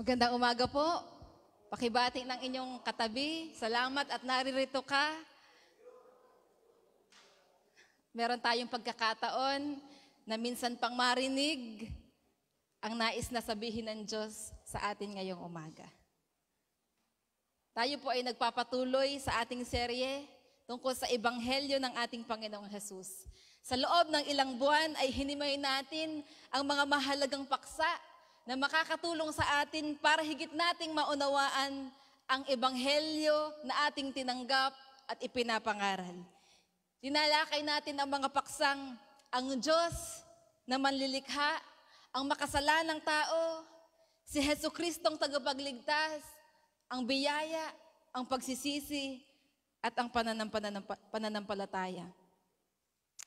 Magandang umaga po. Pakibati ng inyong katabi. Salamat at naririto ka. Meron tayong pagkakataon na minsan pang marinig ang nais na sabihin ng Diyos sa atin ngayong umaga. Tayo po ay nagpapatuloy sa ating serye tungkol sa Ebanghelyo ng ating Panginoong Hesus. Sa loob ng ilang buwan ay hinimay natin ang mga mahalagang paksa na makakatulong sa atin para higit nating maunawaan ang Ebanghelyo na ating tinanggap at ipinapangaral. Tinalakay natin ang mga paksang ang Diyos na manlilikha, ang makasalanang tao, si Jesucristong tagapagligtas, ang biyaya, ang pagsisisi, at ang pananampalataya.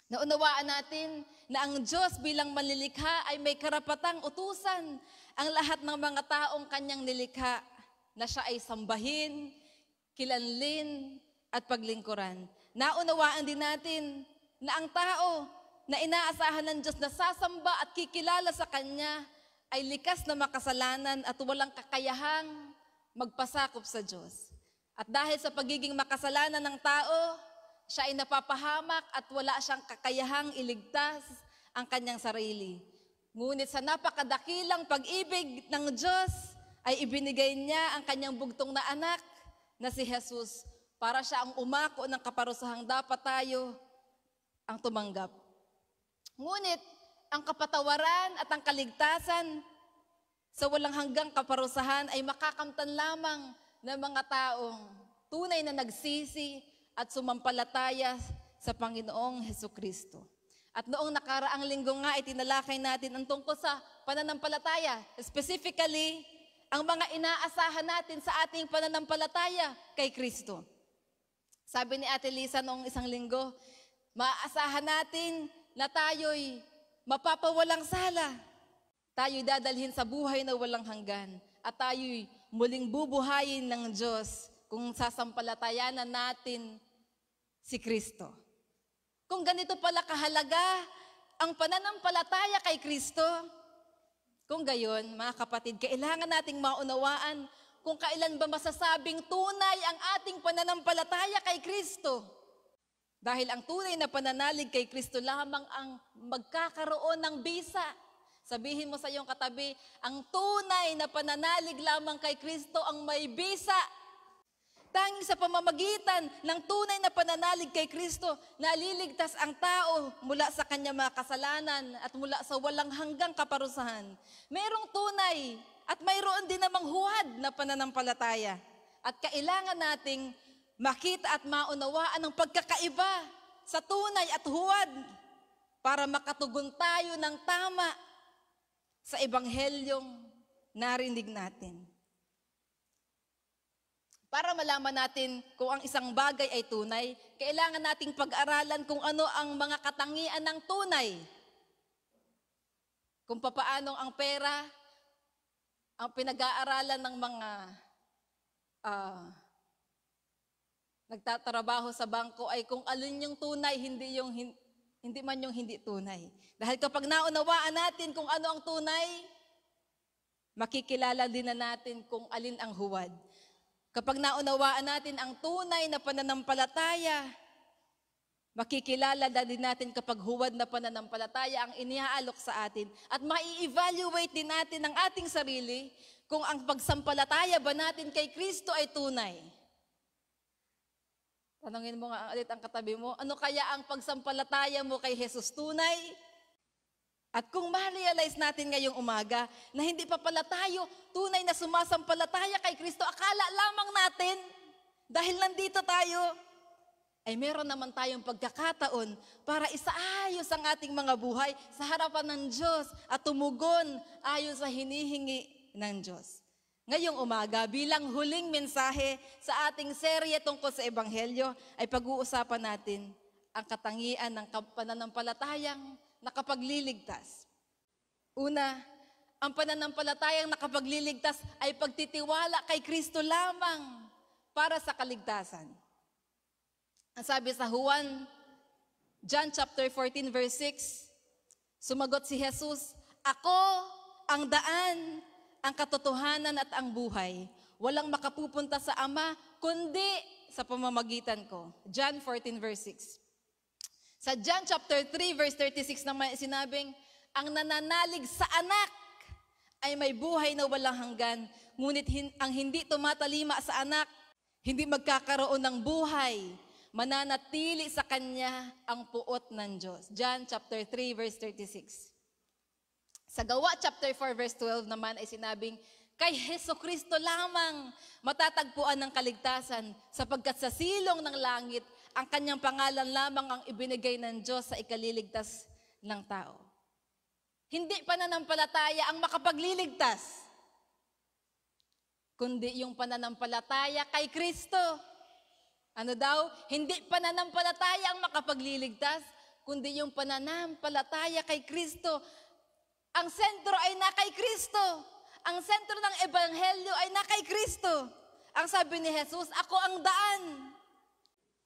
Naunawaan natin na ang Diyos bilang manlilikha ay may karapatang utusan ang lahat ng mga taong kanyang nilikha na siya ay sambahin, kilanlin, at paglingkuran. Naunawaan din natin na ang tao na inaasahan ng Diyos na sasamba at kikilala sa Kanya ay likas na makasalanan at walang kakayahang magpasakop sa Diyos. At dahil sa pagiging makasalanan ng tao, siya ay napapahamak at wala siyang kakayahang iligtas ang kanyang sarili. Ngunit sa napakadakilang pag-ibig ng Diyos ay ibinigay niya ang kanyang bugtong na anak na si Jesus para siya ang umako ng kaparusahang dapat tayo ang tumanggap. Ngunit ang kapatawaran at ang kaligtasan sa walang hanggang kaparusahan ay makakamtan lamang ng mga taong tunay na nagsisi at sumampalataya sa Panginoong Hesukristo. At noong nakaraang linggo nga ay tinalakay natin ang tungkol sa pananampalataya. Specifically, ang mga inaasahan natin sa ating pananampalataya kay Kristo. Sabi ni Ate Lisa noong isang linggo, maaasahan natin na tayo'y mapapawalang sala. Tayo'y dadalhin sa buhay na walang hanggan. At tayo'y muling bubuhayin ng Diyos kung sasampalatayanan natin si Kristo. Kung ganito pala kahalaga ang pananampalataya kay Kristo, kung gayon, mga kapatid, kailangan nating maunawaan kung kailan ba masasabing tunay ang ating pananampalataya kay Kristo. Dahil ang tunay na pananalig kay Kristo lamang ang magkakaroon ng bisa. Sabihin mo sa iyong katabi, ang tunay na pananalig lamang kay Kristo ang may bisa. Tanging sa pamamagitan ng tunay na pananalig kay Kristo, naliligtas ang tao mula sa kanyang mga kasalanan at mula sa walang hanggang kaparusahan. Mayroong tunay at mayroon din namang huwad na pananampalataya. At kailangan nating makita at maunawaan ang pagkakaiba sa tunay at huwad para makatugon tayo ng tama sa Ebanghelyong narinig natin. Para malaman natin kung ang isang bagay ay tunay, kailangan nating pag-aralan kung ano ang mga katangian ng tunay. Kung papaanong ang pera, ang pinag-aaralan ng mga nagtatrabaho sa bangko ay kung alin yung tunay, hindi man yung hindi tunay. Dahil kapag naunawaan natin kung ano ang tunay, makikilala din na natin kung alin ang huwad. Kapag naunawaan natin ang tunay na pananampalataya, makikilala din natin kapag huwad na pananampalataya ang iniaalok sa atin. At mai-evaluate din natin ang ating sarili kung ang pagsampalataya ba natin kay Kristo ay tunay. Tanungin mo nga ulit ang katabi mo, ano kaya ang pagsampalataya mo kay Jesus tunay? At kung ma-realize natin ngayong umaga na hindi pa pala tayo tunay na sumasampalataya kay Kristo, akala lamang natin dahil nandito tayo, ay meron naman tayong pagkakataon para isaayos ang ating mga buhay sa harapan ng Diyos at tumugon ayon sa hinihingi ng Diyos. Ngayong umaga, bilang huling mensahe sa ating serye tungkol sa Ebanghelyo, ay pag-uusapan natin ang katangian ng pananampalatayang nakapagliligtas. Una, ang pananampalatayang nakapagliligtas ay pagtitiwala kay Kristo lamang para sa kaligtasan. Ang sabi sa John chapter 14 verse 6, sumagot si Jesus, "Ako ang daan ang katotohanan at ang buhay. Walang makapupunta sa Ama, kundi sa pamamagitan ko. John 14 verse 6. Sa John chapter 3 verse 36 naman sinabing, ang nananalig sa anak ay may buhay na walang hanggan, ngunit ang hindi tumatalima sa anak, hindi magkakaroon ng buhay, mananatili sa kanya ang puot ng Diyos. John chapter 3 verse 36. Sa Gawa chapter 4 verse 12 naman ay sinabing, kay Hesukristo lamang matatagpuan ng kaligtasan, sapagkat sa silong ng langit, ang kanyang pangalan lamang ang ibinigay ng Diyos sa ikaliligtas ng tao. Hindi pananampalataya ang makapagliligtas, kundi yung pananampalataya kay Kristo. Ano daw? Hindi pananampalataya ang makapagliligtas, kundi yung pananampalataya kay Kristo. Ang sentro ay na kay Kristo. Ang sentro ng Ebanghelyo ay na kay Kristo. Ang sabi ni Jesus, ako ang daan.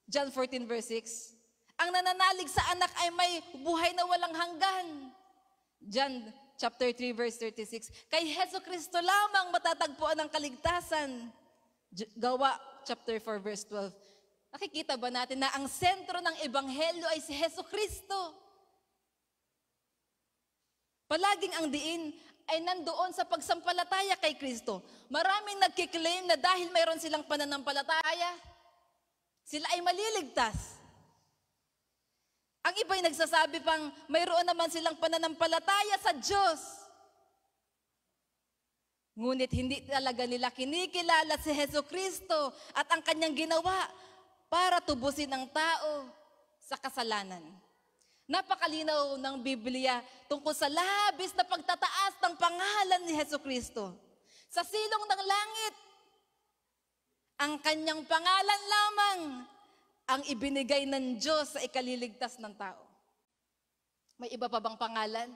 John 14 verse 6. Ang nananalig sa anak ay may buhay na walang hanggan. John chapter 3 verse 36. Kay Hesukristo lamang matatagpuan ang kaligtasan. Gawa chapter 4 verse 12. Nakikita ba natin na ang sentro ng Ebanghelyo ay si Hesukristo? Palaging ang diin ay nandoon sa pagsampalataya kay Kristo. Maraming nagkiklaim na dahil mayroon silang pananampalataya, sila ay maliligtas. Ang iba ay nagsasabi pang mayroon naman silang pananampalataya sa Diyos. Ngunit hindi talaga nila kinikilala si Hesukristo at ang kanyang ginawa para tubusin ang tao sa kasalanan. Napakalinaw ng Biblia tungkol sa labis na pagtataas ng pangalan ni Hesukristo. Sa silong ng langit, ang kanyang pangalan lamang ang ibinigay ng Diyos sa ikaliligtas ng tao. May iba pa bang pangalan?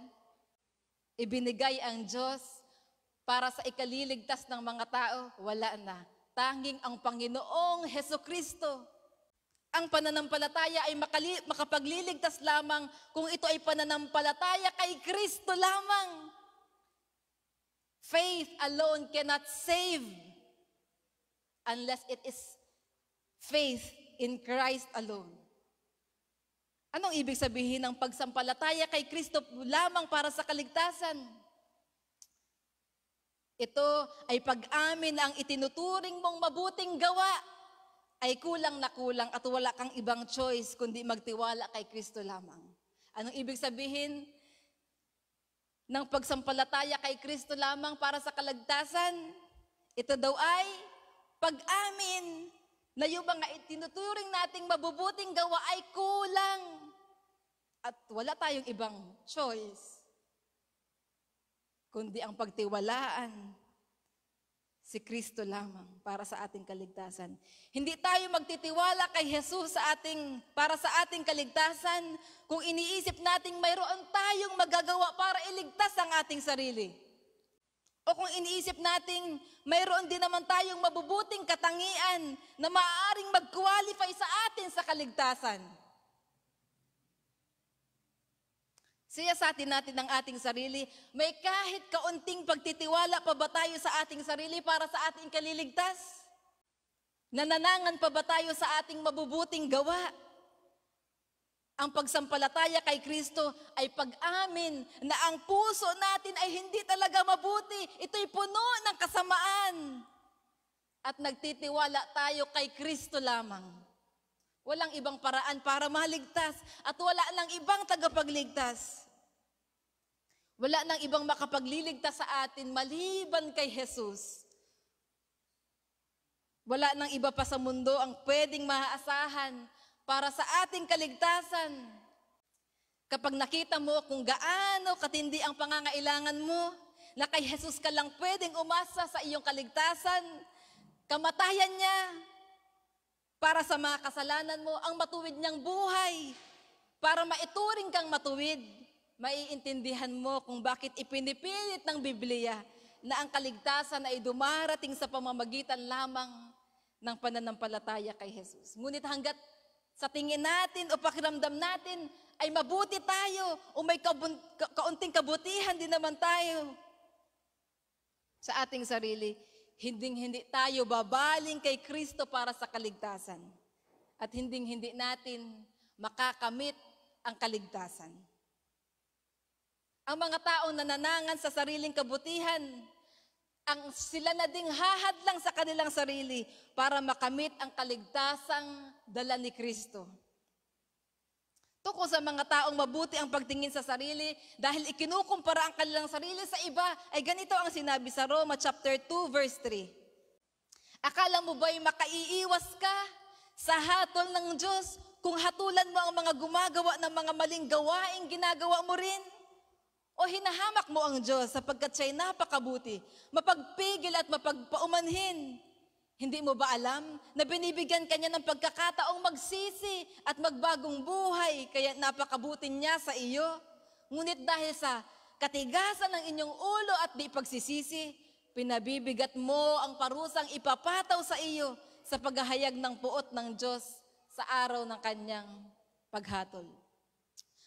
Ibinigay ang Diyos para sa ikaliligtas ng mga tao? Wala na. Tanging ang Panginoong Hesukristo. Ang pananampalataya ay makapagliligtas lamang kung ito ay pananampalataya kay Kristo lamang. Faith alone cannot save unless it is faith in Christ alone. Anong ibig sabihin ng pagsampalataya kay Kristo lamang para sa kaligtasan? Ito ay pag-amin na ang itinuturing mong mabuting gawa ay kulang na kulang at wala kang ibang choice kundi magtiwala kay Kristo lamang. Anong ibig sabihin ng pagsampalataya kay Kristo lamang para sa kaligtasan? Ito daw ay pag-amin na yung mga itinuturing nating mabubuting gawa ay kulang at wala tayong ibang choice kundi ang pagtiwalaan si Kristo lamang para sa ating kaligtasan. Hindi tayo magtitiwala kay Jesus para sa ating kaligtasan kung iniisip nating mayroon tayong magagawa para iligtas ang ating sarili. O kung iniisip nating mayroon din naman tayong mabubuting katangian na maaaring mag-qualify sa atin sa kaligtasan. Siya sa atin natin ng ating sarili, may kahit kaunting pagtitiwala pa ba tayo sa ating sarili para sa ating kaliligtas? Nananangan pa ba tayo sa ating mabubuting gawa? Ang pagsampalataya kay Kristo ay pag-amin na ang puso natin ay hindi talaga mabuti. Ito'y puno ng kasamaan. At nagtitiwala tayo kay Kristo lamang. Walang ibang paraan para maligtas at wala nang ibang tagapagligtas. Wala nang ibang makapagliligtas sa atin maliban kay Jesus. Wala nang iba pa sa mundo ang pwedeng maaasahan para sa ating kaligtasan. Kapag nakita mo kung gaano katindi ang pangangailangan mo, na kay Jesus ka lang pwedeng umasa sa iyong kaligtasan, kamatayan niya, para sa mga kasalanan mo, ang matuwid niyang buhay, para maituring kang matuwid, maiintindihan mo kung bakit ipinipilit ng Biblia na ang kaligtasan ay dumarating sa pamamagitan lamang ng pananampalataya kay Jesus. Ngunit hanggat sa tingin natin o pakiramdam natin ay mabuti tayo o may kaunting kabutihan din naman tayo, sa ating sarili, hindi tayo babaling kay Kristo para sa kaligtasan. At hindi natin makakamit ang kaligtasan. Ang mga taong nananangan sa sariling kabutihan, sila na ding hahadlang sa kanilang sarili para makamit ang kaligtasang dala ni Kristo. Tungkol sa mga taong mabuti ang pagtingin sa sarili dahil ikinukumpara ang kanilang sarili sa iba, ay ganito ang sinabi sa Roma chapter 2 verse 3. Akala mo ba'y makaiiwas ka sa hatol ng Diyos kung hatulan mo ang mga gumagawa ng mga maling gawaing ginagawa mo rin? O hinahamak mo ang Diyos sapagkat siya'y napakabuti, mapagpigil at mapagpaumanhin? Hindi mo ba alam na binibigyan ka niya ng pagkakataong magsisi at magbagong buhay, kaya napakabuti niya sa iyo? Ngunit dahil sa katigasan ng inyong ulo at di pagsisisi, pinabibigat mo ang parusang ipapataw sa iyo sa paghahayag ng puot ng Diyos sa araw ng kanyang paghatol.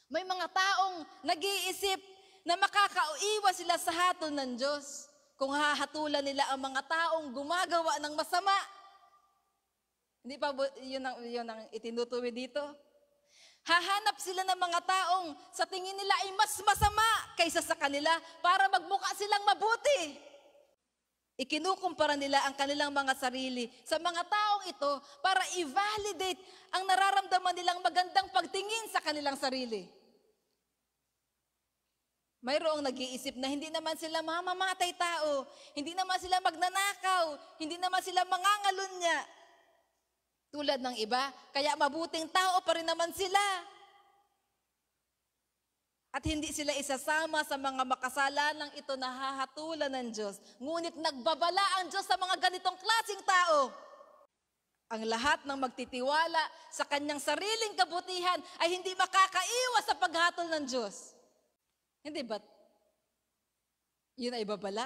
May mga taong nag-iisip na makakaiwas sila sa hatol ng Diyos kung hahatulan nila ang mga taong gumagawa ng masama. Hindi pa yun ang itinutuwi dito? Hahanap sila ng mga taong sa tingin nila ay mas masama kaysa sa kanila para magmukha silang mabuti. Ikinukumpara nila ang kanilang mga sarili sa mga taong ito para i-validate ang nararamdaman nilang magandang pagtingin sa kanilang sarili. Mayroong nag-iisip na hindi naman sila mamamatay tao, hindi naman sila magnanakaw, hindi naman sila mangangalunya. Tulad ng iba, kaya mabuting tao pa rin naman sila. At hindi sila isasama sa mga makasalanang ito na hahatulan ng Diyos. Ngunit nagbabala ang Diyos sa mga ganitong klaseng tao. Ang lahat ng magtitiwala sa kanyang sariling kabutihan ay hindi makakaiwas sa paghatol ng Diyos. Hindi ba't yun ay babala?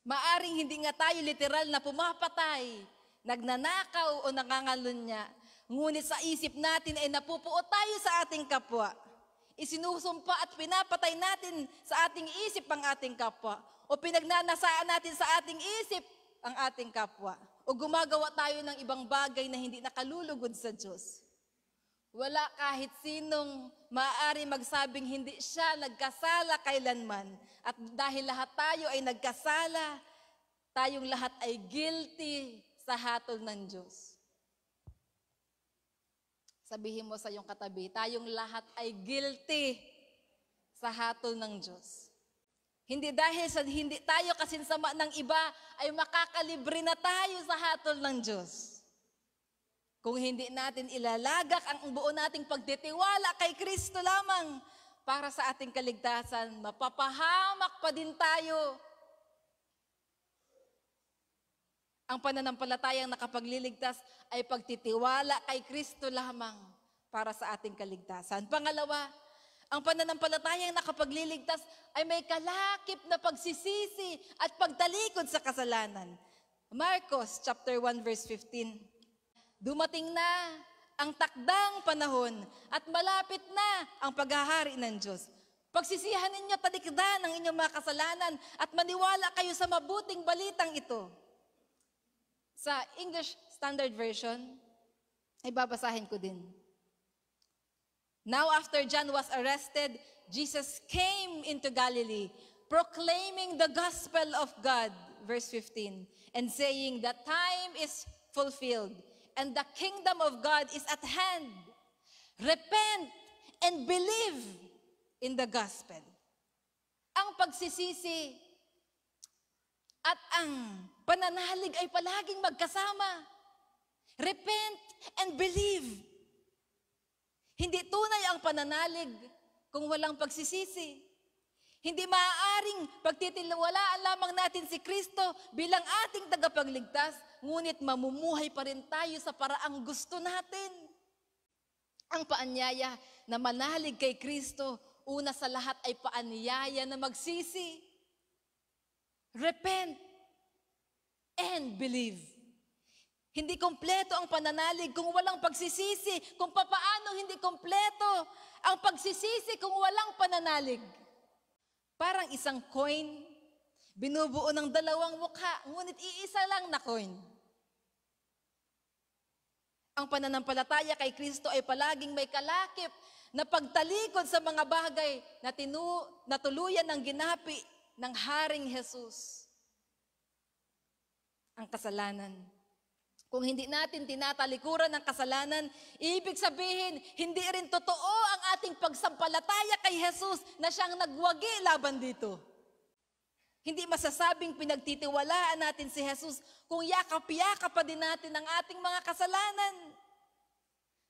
Maaring hindi nga tayo literal na pumapatay, nagnanakaw o nangangalunya, ngunit sa isip natin ay napupuo tayo sa ating kapwa. Isinusumpa at pinapatay natin sa ating isip ang ating kapwa, o pinagnanasaan natin sa ating isip ang ating kapwa, o gumagawa tayo ng ibang bagay na hindi nakalulugod sa Diyos. Wala kahit sinong maaari magsabing hindi siya nagkasala kailanman. At dahil lahat tayo ay nagkasala, tayong lahat ay guilty sa hatol ng Diyos. Sabihin mo sa iyong katabi, tayong lahat ay guilty sa hatol ng Diyos. Hindi dahil sa hindi tayo kasinsama ng iba ay makakalibre na tayo sa hatol ng Diyos. Kung hindi natin ilalagak ang buo nating pagtitiwala kay Kristo lamang para sa ating kaligtasan, mapapahamak pa din tayo. Ang pananampalatayang nakapagliligtas ay pagtitiwala kay Kristo lamang para sa ating kaligtasan. Pangalawa, ang pananampalatayang nakapagliligtas ay may kalakip na pagsisisi at pagtalikod sa kasalanan. Marcos chapter 1 verse 15. Dumating na ang takdang panahon at malapit na ang paghahari ng Diyos. Pagsisihan ninyo talikdan ang inyong mga kasalanan at maniwala kayo sa mabuting balitang ito. Sa English Standard Version, ay babasahin ko din. Now after John was arrested, Jesus came into Galilee, proclaiming the gospel of God, verse 15, and saying that time is fulfilled, and the kingdom of God is at hand. Repent and believe in the gospel. Ang pagsisisi at ang pananalig ay palaging magkasama. Repent and believe. Hindi tunay ang pananalig kung walang pagsisisi. Hindi maaaring pagtitiwalaan lamang natin si Kristo bilang ating tagapagligtas, ngunit mamumuhay pa rin tayo sa paraang gusto natin. Ang paanyaya na manalig kay Kristo, una sa lahat ay paanyaya na magsisi. Repent and believe. Hindi kompleto ang pananalig kung walang pagsisisi, kung papaano hindi kompleto ang pagsisisi kung walang pananalig. Parang isang coin, Binubuo ng dalawang mukha, ngunit iisa lang na coin. Ang pananampalataya kay Kristo ay palaging may kalakip na pagtalikod sa mga bagay na tuluyan ng ginapi ng Haring Jesus. Ang kasalanan. Kung hindi natin tinatalikuran ng kasalanan, ibig sabihin, hindi rin totoo ang ating pagsampalataya kay Jesus na siyang nagwagi laban dito. Hindi masasabing pinagtitiwalaan natin si Jesus kung yakap-yakap pa din natin ang ating mga kasalanan.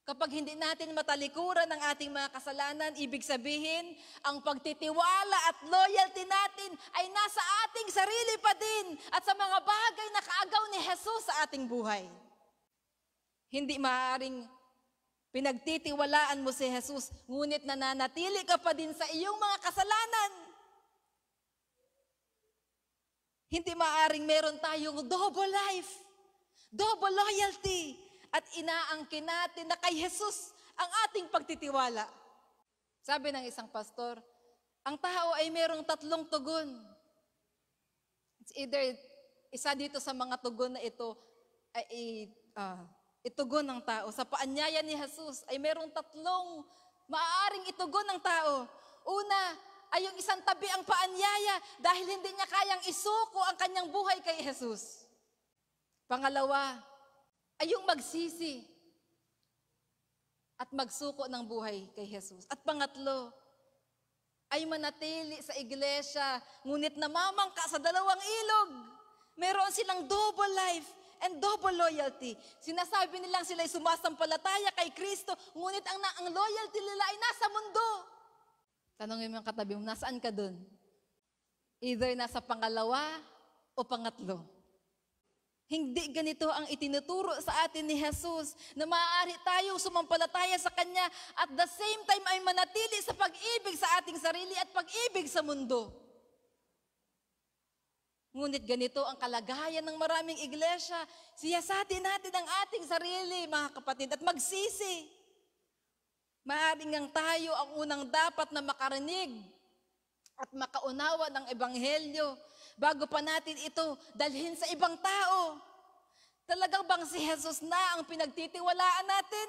Kapag hindi natin matalikuran ang ating mga kasalanan, ibig sabihin, ang pagtitiwala at loyalty natin ay nasa ating sarili pa din at sa mga bagay na kaagaw ni Jesus sa ating buhay. Hindi maaaring pinagtitiwalaan mo si Jesus, ngunit nananatili ka pa din sa iyong mga kasalanan. Hindi maaaring meron tayong double life, double loyalty, at inaangkin natin na kay Jesus ang ating pagtitiwala. Sabi ng isang pastor, ang tao ay merong 3 tugon. It's either, isa dito sa mga tugon na ito ay itugon ng tao. Sa paanyaya ni Jesus ay merong 3 maaaring itugon ng tao. Una, ay yung isang tabi ang paanyaya dahil hindi niya kayang isuko ang kanyang buhay kay Jesus. Pangalawa, ay yung magsisi at magsuko ng buhay kay Jesus. At pangatlo, ay manatili sa iglesia, ngunit namamangka sa 2 ilog. Meron silang double life and double loyalty. Sinasabi nilang sila'y sumasampalataya kay Kristo, ngunit ang loyalty nila ay nasa mundo. Tanongin mo yung katabi mo, nasaan ka dun? Either nasa pangalawa o pangatlo. Hindi ganito ang itinuturo sa atin ni Jesus na maaari tayong sumampalataya sa Kanya at the same time ay manatili sa pag-ibig sa ating sarili at pag-ibig sa mundo. Ngunit ganito ang kalagayan ng maraming iglesia. Siyasatin natin ang ating sarili, mga kapatid, at magsisi. Maaaring ang tayo ang unang dapat na makarinig at makaunawa ng Ebanghelyo bago pa natin ito dalhin sa ibang tao. Talagang bang si Jesus na ang pinagtitiwalaan natin?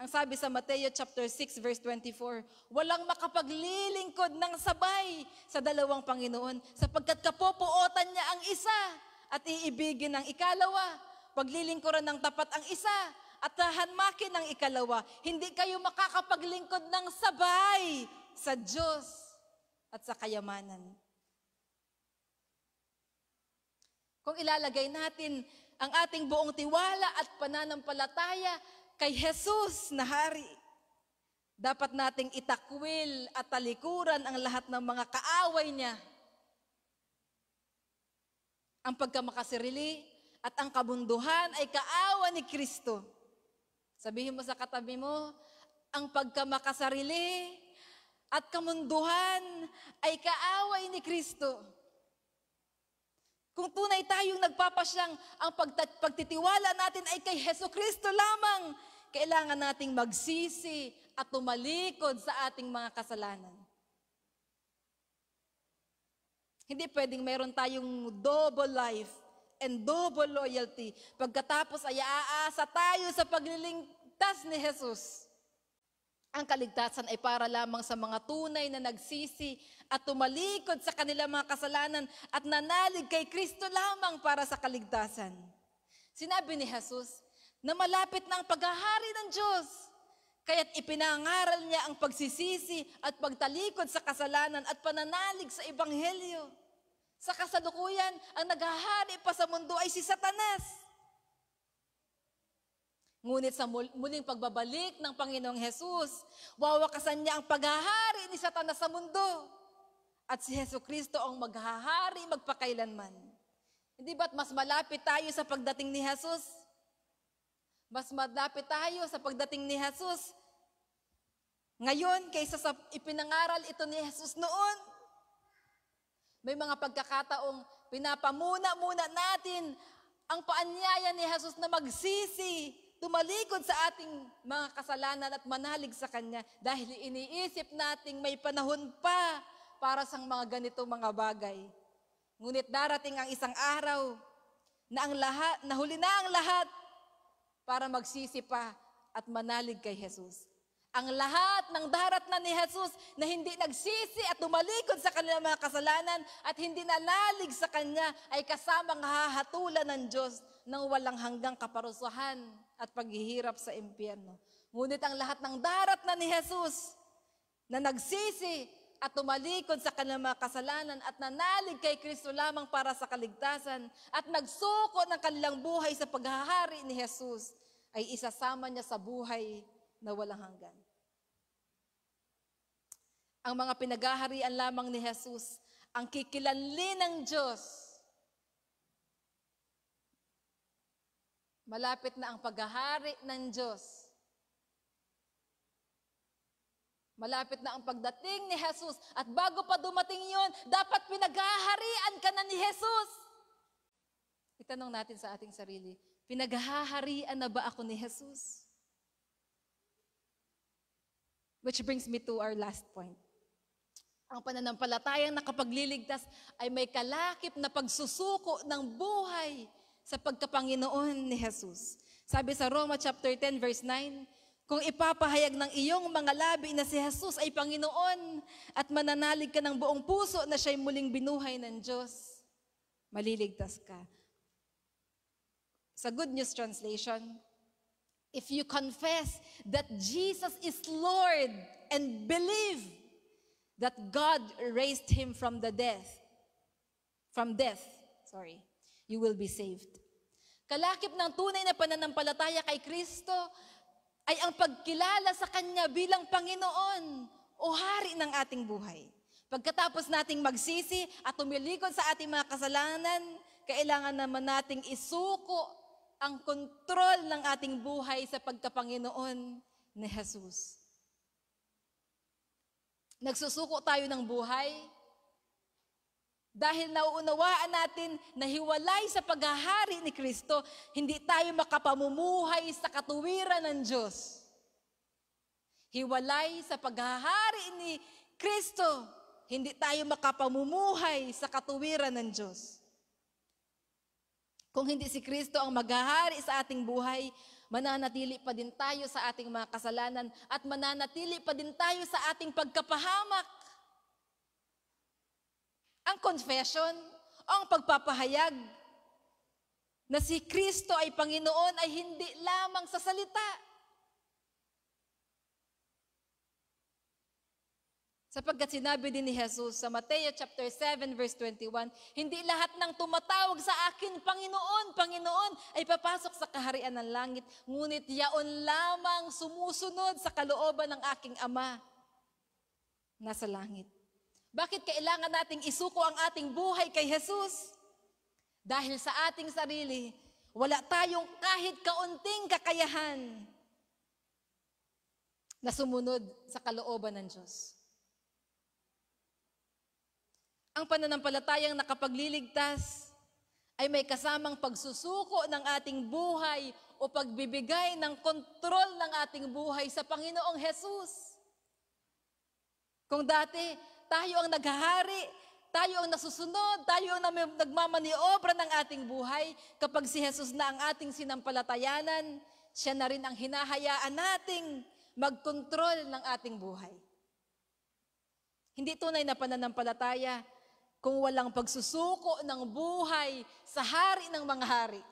Ang sabi sa Mateo chapter 6 verse 24, walang makapaglilingkod ng sabay sa 2 Panginoon sapagkat kapopuotan niya ang isa at iibigin ang ikalawa. Paglilingkuran ng tapat ang isa at hahanmakin ng ikalawa. Hindi kayo makakapaglingkod ng sabay sa Diyos at sa kayamanan. Kung ilalagay natin ang ating buong tiwala at pananampalataya kay Jesus na Hari, dapat nating itakwil at talikuran ang lahat ng mga kaaway niya. Ang pagkamakasarili at ang kabunduhan ay kaawa ni Kristo. Sabihin mo sa katabi mo, ang pagkamakasarili at kamunduhan ay kaaway ni Kristo. Kung tunay tayong nagpapasyang ang pagtitiwala natin ay kay Jesucristo lamang, kailangan nating magsisi at tumalikod sa ating mga kasalanan. Hindi pwedeng meron tayong double life and double loyalty. Pagkatapos ay aasa tayo sa pagliligtas ni Jesus. Ang kaligtasan ay para lamang sa mga tunay na nagsisi at tumalikod sa kanilang mga kasalanan at nanalig kay Kristo lamang para sa kaligtasan. Sinabi ni Jesus na malapit na ang paghahari ng Diyos, kaya't ipinangaral niya ang pagsisisi at pagtalikod sa kasalanan at pananalig sa Ebanghelyo. Sa kasalukuyan, ang naghahari pa sa mundo ay si Satanas. Ngunit sa muling pagbabalik ng Panginoong Jesus, wawakasan niya ang paghahari ni Satanas sa mundo. At si Jesucristo ang maghahari magpakailanman. Hindi ba't mas malapit tayo sa pagdating ni Jesus? Mas malapit tayo sa pagdating ni Jesus ngayon kaysa sa ipinangaral ito ni Jesus noon. May mga pagkakataong pinapamuna-muna natin ang paanyaya ni Jesus na magsisi, tumalikod sa ating mga kasalanan at manalig sa Kanya dahil iniisip nating may panahon pa para sa mga ganito mga bagay. Ngunit darating ang isang araw na huli na ang lahat para magsisi pa at manalig kay Jesus. Ang lahat ng daratnan ni Jesus na hindi nagsisi at tumalikod sa kanilang mga kasalanan at hindi nanalig sa Kanya ay kasamang hahatulan ng Diyos ng walang hanggang kaparusahan at paghihirap sa impyerno. Ngunit ang lahat ng daratnan ni Jesus na nagsisi at tumalikod sa kanilang mga kasalanan at nanalig kay Kristo lamang para sa kaligtasan at nagsuko ng kanilang buhay sa paghahari ni Jesus, ay isasama niya sa buhay na walang hanggan. Ang mga pinaghaharian lamang ni Jesus, ang kikilanli ng Diyos. Malapit na ang paghahari ng Diyos. Malapit na ang pagdating ni Jesus. At bago pa dumating yon, dapat pinaghaharian ka na ni Jesus. Itanong natin sa ating sarili, pinaghaharian na ba ako ni Jesus? Which brings me to our last point. Ang pananampalatayang nakapagliligtas ay may kalakip na pagsusuko ng buhay sa pagkapanginoon ni Jesus. Sabi sa Roma chapter 10 verse 9, kung ipapahayag ng iyong mga labi na si Jesus ay Panginoon at mananalig ka ng buong puso na siya'y muling binuhay ng Diyos, maliligtas ka. Sa Good News Translation, if you confess that Jesus is Lord and believe that God raised Him from death, you will be saved. Kalakip ng tunay na pananampalataya kay Kristo ay ang pagkilala sa Kanya bilang Panginoon o Hari ng ating buhay. Pagkatapos nating magsisi at tumilikod sa ating mga kasalanan, kailangan naman nating isuko ang kontrol ng ating buhay sa pagkapanginoon ni Jesus. Nagsusuko tayo ng buhay dahil nauunawaan natin na hiwalay sa paghahari ni Kristo, hindi tayo makapamumuhay sa katuwiran ng Diyos. Hiwalay sa paghahari ni Kristo, hindi tayo makapamumuhay sa katuwiran ng Diyos. Kung hindi si Kristo ang maghahari sa ating buhay, mananatili pa din tayo sa ating mga kasalanan at mananatili pa din tayo sa ating pagkapahamak. Ang confession, ang pagpapahayag na si Kristo ay Panginoon ay hindi lamang sa salita. Sapagkat sinabi din ni Jesus sa Mateo chapter 7 verse 21, hindi lahat ng tumatawag sa akin, Panginoon, Panginoon, ay papasok sa kaharian ng langit, ngunit yaon lamang sumusunod sa kalooban ng aking Ama nasa langit. Bakit kailangan nating isuko ang ating buhay kay Jesus? Dahil sa ating sarili, wala tayong kahit kaunting kakayahan na sumunod sa kalooban ng Diyos. Ang pananampalatayang nakapagliligtas ay may kasamang pagsusuko ng ating buhay o pagbibigay ng kontrol ng ating buhay sa Panginoong Jesus. Kung dati, tayo ang naghahari, tayo ang nasusunod, tayo ang nagmamaniobra ng ating buhay. Kapag si Jesus na ang ating sinampalatayanan, siya na rin ang hinahayaan nating magkontrol ng ating buhay. Hindi tunay na pananampalataya kung walang pagsusuko ng buhay sa hari ng mga hari.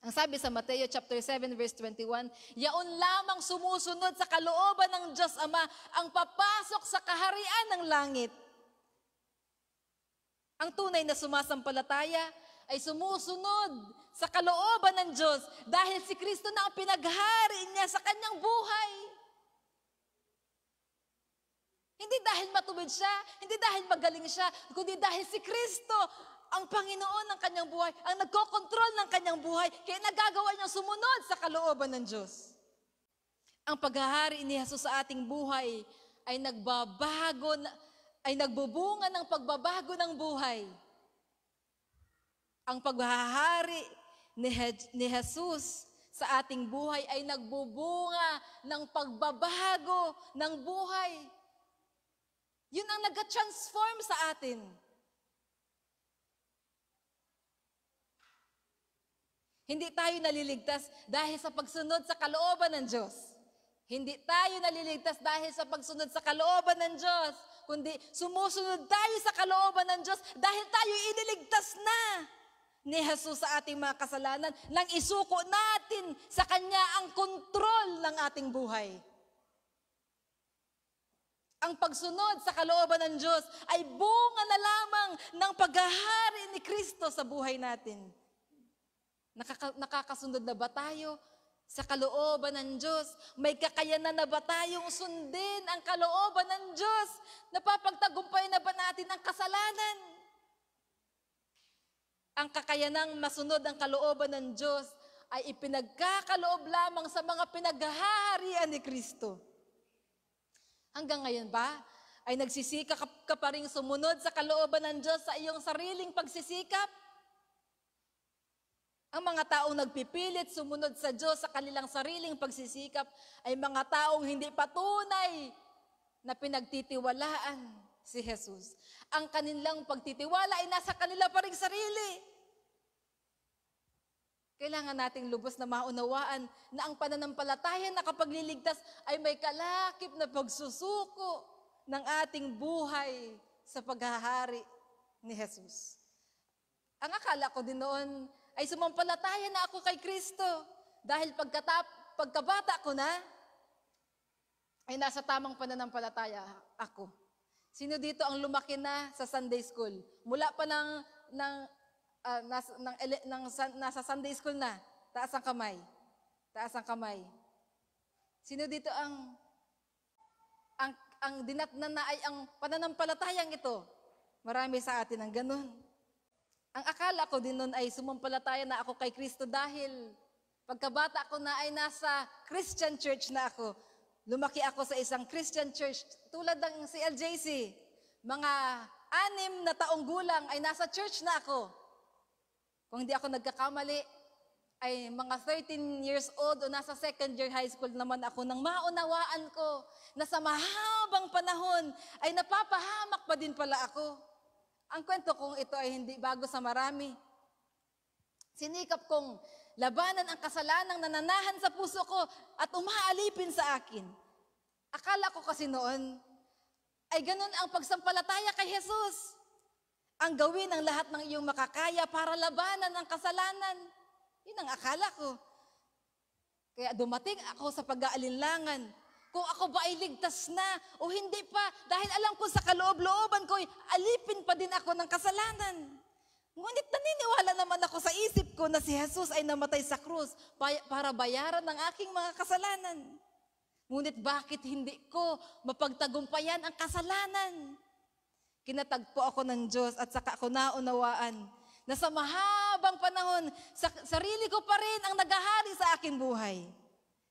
Ang sabi sa Mateo chapter 7 verse 21, yaon lamang sumusunod sa kalooban ng Diyos Ama ang papasok sa kaharian ng langit. Ang tunay na sumasampalataya ay sumusunod sa kalooban ng Diyos dahil si Kristo na ang pinaghari niya sa kanyang buhay. Hindi dahil matuwid siya, hindi dahil magaling siya, kundi dahil si Kristo ang Panginoon ng kanyang buhay, ang nagkokontrol ng kanyang buhay, kaya nagagawa niyang sumunod sa kalooban ng Diyos. Ang paghahari ni Jesus sa ating buhay ay nagbubunga ng pagbabago ng buhay. Ang paghahari ni Jesus sa ating buhay ay nagbubunga ng pagbabago ng buhay. Yun ang nag-transform sa atin. Hindi tayo naliligtas dahil sa pagsunod sa kalooban ng Diyos. Hindi tayo naliligtas dahil sa pagsunod sa kalooban ng Diyos, kundi sumusunod tayo sa kalooban ng Diyos dahil tayo iniligtas na ni Jesus sa ating mga kasalanan nang isuko natin sa Kanya ang kontrol ng ating buhay. Ang pagsunod sa kalooban ng Diyos ay bunga na lamang ng paghahari ni Kristo sa buhay natin. Nakakasunod na ba tayo sa kalooban ng Diyos? May kakayanan na ba tayong sundin ang kalooban ng Diyos? Napapagtagumpay na ba natin ang kasalanan? Ang kakayanang masunod ang kalooban ng Diyos ay ipinagkakaloob lamang sa mga pinaghaharian ni Kristo. Hanggang ngayon ba ay nagsisikap ka pa rin sumunod sa kalooban ng Diyos sa iyong sariling pagsisikap? Ang mga taong nagpipilit sumunod sa Diyos sa kanilang sariling pagsisikap ay mga taong hindi patunay na pinagtitiwalaan si Jesus. Ang kanilang pagtitiwala ay nasa kanila pa ring sarili. Kailangan nating lubos na maunawaan na ang pananampalataya na kapagliligtas ay may kalakip na pagsusuko ng ating buhay sa paghahari ni Jesus. Ang akala ko din noon ay sumampalataya na ako kay Kristo dahil pagkabata ko na, ay nasa tamang pananampalataya ako. Sino dito ang lumaki na sa Sunday School? Mula pa nasa Sunday School na, taas ang kamay. Taas ang kamay. Sino dito ang dinatnan na ay ang pananampalatayang ito? Marami sa atin ang ganun. Ang akala ko din nun ay sumampalataya na ako kay Kristo dahil pagkabata ko na ay nasa Christian church na ako. Lumaki ako sa isang Christian church tulad ng CLJC. Mga 6 na taong gulang ay nasa church na ako. Kung hindi ako nagkakamali, ay mga 13 years old o nasa second year high school naman ako nang maunawaan ko na sa mahabang panahon ay napapahamak pa din pala ako. Ang kwento kong ito ay hindi bago sa marami. Sinikap kong labanan ang kasalanang nananahan sa puso ko at umaalipin sa akin. Akala ko kasi noon ay ganun ang pagsampalataya kay Jesus. Ang gawin ang lahat ng iyong makakaya para labanan ang kasalanan. Yun ang akala ko. Kaya dumating ako sa pag-aalinlangan. Kung ako ba ay ligtas na o hindi pa, dahil alam ko sa kaloob-looban ko, alipin pa din ako ng kasalanan. Ngunit naniniwala naman ako sa isip ko na si Jesus ay namatay sa krus para bayaran ng aking mga kasalanan. Ngunit bakit hindi ko mapagtagumpayan ang kasalanan? Kinatagpo ako ng Diyos at saka ako naunawaan na sa mahabang panahon, sarili ko pa rin ang naghahari sa aking buhay.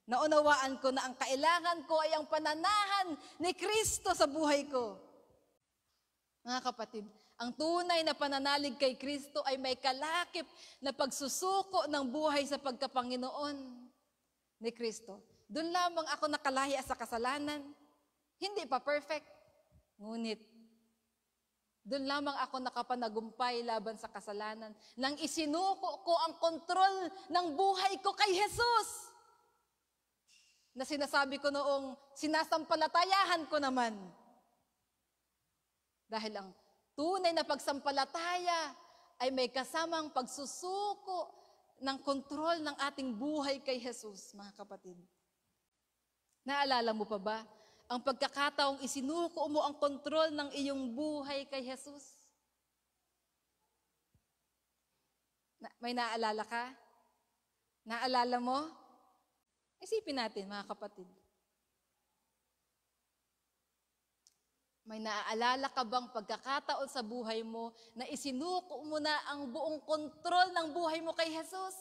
Naunawaan ko na ang kailangan ko ay ang pananahan ni Kristo sa buhay ko. Mga kapatid, ang tunay na pananalig kay Kristo ay may kalakip na pagsusuko ng buhay sa pagkapanginoon ni Kristo. Doon lamang ako nakalaya sa kasalanan. Hindi pa perfect. Ngunit, doon lamang ako nakapanagumpay laban sa kasalanan nang isinuko ko ang kontrol ng buhay ko kay Jesus. Na sinasabi ko noong sinasampalatayahan ko naman. Dahil ang tunay na pagsampalataya ay may kasamang pagsusuko ng kontrol ng ating buhay kay Jesus, mga kapatid. Naalala mo pa ba ang pagkakataong isinuko mo ang kontrol ng iyong buhay kay Jesus? May naalala ka? Naalala mo? Isipin natin, mga kapatid. May naaalala ka bang pagkakataon sa buhay mo na isinuko mo na ang buong kontrol ng buhay mo kay Jesus?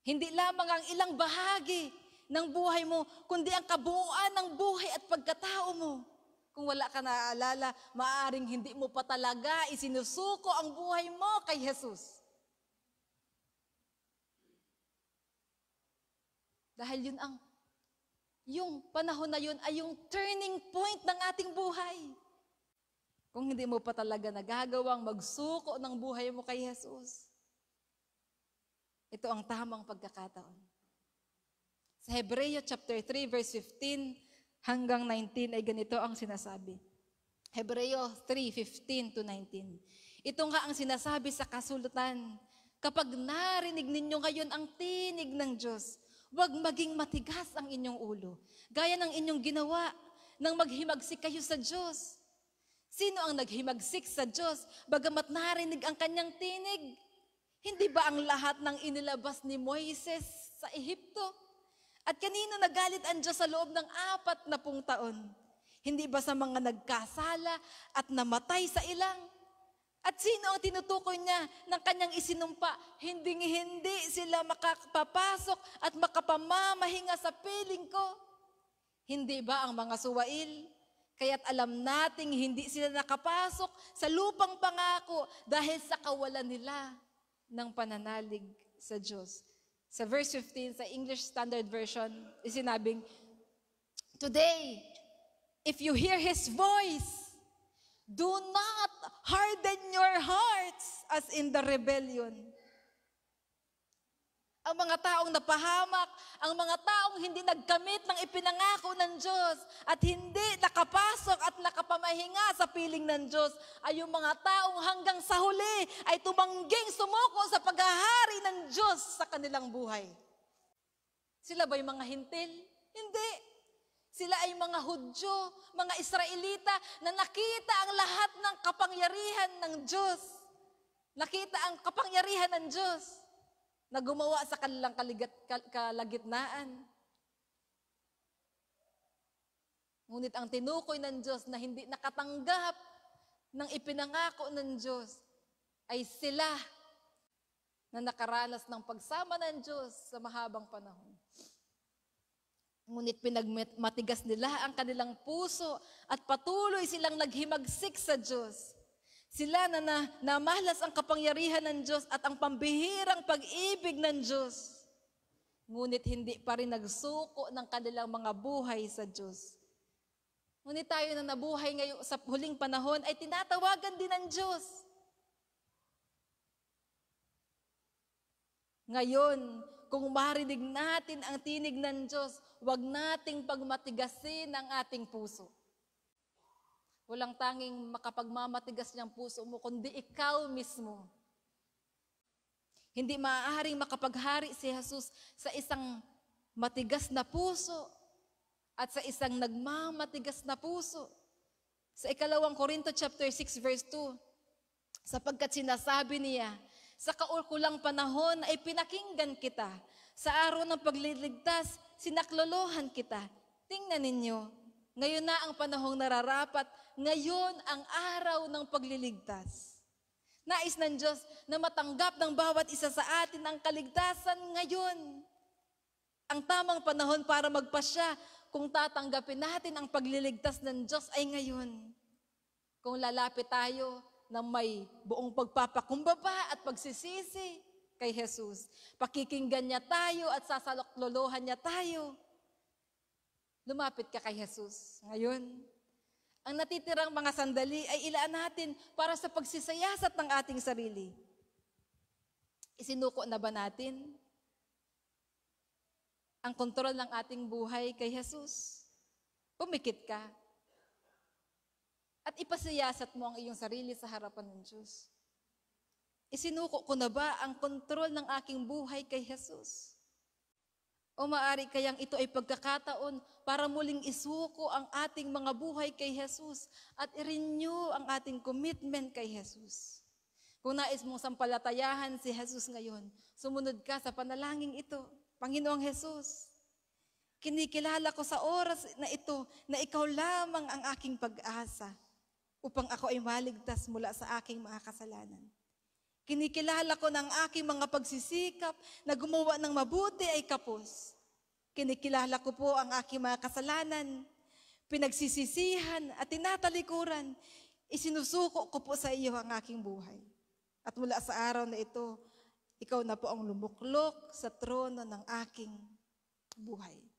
Hindi lamang ang ilang bahagi ng buhay mo, kundi ang kabuuan ng buhay at pagkatao mo. Kung wala ka naaalala, maaaring hindi mo pa talaga isinusuko ang buhay mo kay Jesus. Dahil yung panahon na yun ay yung turning point ng ating buhay. Kung hindi mo pa talaga nagagawang magsuko ng buhay mo kay Jesus, ito ang tamang pagkakataon. Sa Hebreo chapter 3 verse 15 hanggang 19 ay ganito ang sinasabi. Hebreo 3:15 to 19. Ito nga ang sinasabi sa kasulatan. Kapag narinig ninyo ngayon ang tinig ng Diyos, huwag maging matigas ang inyong ulo, gaya ng inyong ginawa nang maghimagsik kayo sa Diyos. Sino ang naghimagsik sa Diyos, bagamat narinig ang kanyang tinig? Hindi ba ang lahat ng inilabas ni Moises sa Ehipto? At kanino nagalit ang Diyos sa loob ng 40 taon? Hindi ba sa mga nagkasala at namatay sa ilang? At sino ang tinutukoy niya ng kanyang isinumpa? Hindi sila makapapasok at makapamamahinga sa piling ko. Hindi ba ang mga suwail? Kaya't alam nating hindi sila nakapasok sa lupang pangako dahil sa kawalan nila ng pananalig sa Diyos. Sa verse 15, sa English Standard Version, isinabing, "Today, if you hear His voice, do not harden your hearts as in the rebellion." Ang mga taong napahamak, ang mga taong hindi nagkamit ng ipinangako ng Diyos at hindi nakapasok at nakapamahinga sa piling ng Diyos ay yung mga taong hanggang sa huli ay tumangging sumuko sa paghahari ng Diyos sa kanilang buhay. Sila ba'y mga hintil? Hindi. Sila ay mga Hudyo, mga Israelita na nakita ang lahat ng kapangyarihan ng Diyos. Nakita ang kapangyarihan ng Diyos na gumawa sa kanilang kalagitnaan. Ngunit ang tinukoy ng Diyos na hindi nakatanggap ng ipinangako ng Diyos ay sila na nakaranas ng pagsama ng Diyos sa mahabang panahon. Ngunit pinagmatigas nila ang kanilang puso at patuloy silang naghimagsik sa Diyos. Sila na namalas ang kapangyarihan ng Diyos at ang pambihirang pag-ibig ng Diyos. Ngunit hindi pa rin nagsuko ng kanilang mga buhay sa Diyos. Ngunit tayo na nabuhay ngayon sa huling panahon ay tinatawagan din ng Diyos. Ngayon, kung marinig natin ang tinig ng Diyos, huwag nating pagmatigasin ang ating puso. Walang tanging makapagmamatigas niyang puso mo, kundi ikaw mismo. Hindi maaaring makapaghari si Jesus sa isang matigas na puso at sa isang nagmamatigas na puso. Sa 2 Korinto chapter 6 verse 2, sapagkat sinasabi niya, sa kaukulang panahon ay pinakinggan kita. Sa araw ng pagliligtas, sinaklolohan kita. Tingnan ninyo, ngayon na ang panahong nararapat, ngayon ang araw ng pagliligtas. Nais ng Diyos na matanggap ng bawat isa sa atin ang kaligtasan ngayon. Ang tamang panahon para magpasya kung tatanggapin natin ang pagliligtas ng Diyos ay ngayon. Kung lalapit tayo na may buong pagpapakumbaba at pagsisisi kay Jesus, pakikinggan niya tayo at sasaklolohan niya tayo. Lumapit ka kay Jesus ngayon. Ang natitirang mga sandali ay ilaan natin para sa pagsisiyasat ng ating sarili. Isinuko na ba natin ang kontrol ng ating buhay kay Jesus? Pumikit ka at ipasiyasat mo ang iyong sarili sa harapan ng Diyos. Isinuko ko na ba ang kontrol ng aking buhay kay Jesus? O maaari kayang ito ay pagkakataon para muling isuko ang ating mga buhay kay Jesus at i-renew ang ating commitment kay Jesus. Kung nais mong sampalatayahan si Jesus ngayon, sumunod ka sa panalangin ito. Panginoong Jesus, kinikilala ko sa oras na ito na ikaw lamang ang aking pag-asa upang ako ay maligtas mula sa aking mga kasalanan. Kinikilala ko ng aking mga pagsisikap na gumawa ng mabuti ay kapos. Kinikilala ko po ang aking mga kasalanan, pinagsisisihan at tinatalikuran. Isinusuko ko po sa iyo ang aking buhay. At mula sa araw na ito, ikaw na po ang lumuklok sa trono ng aking buhay.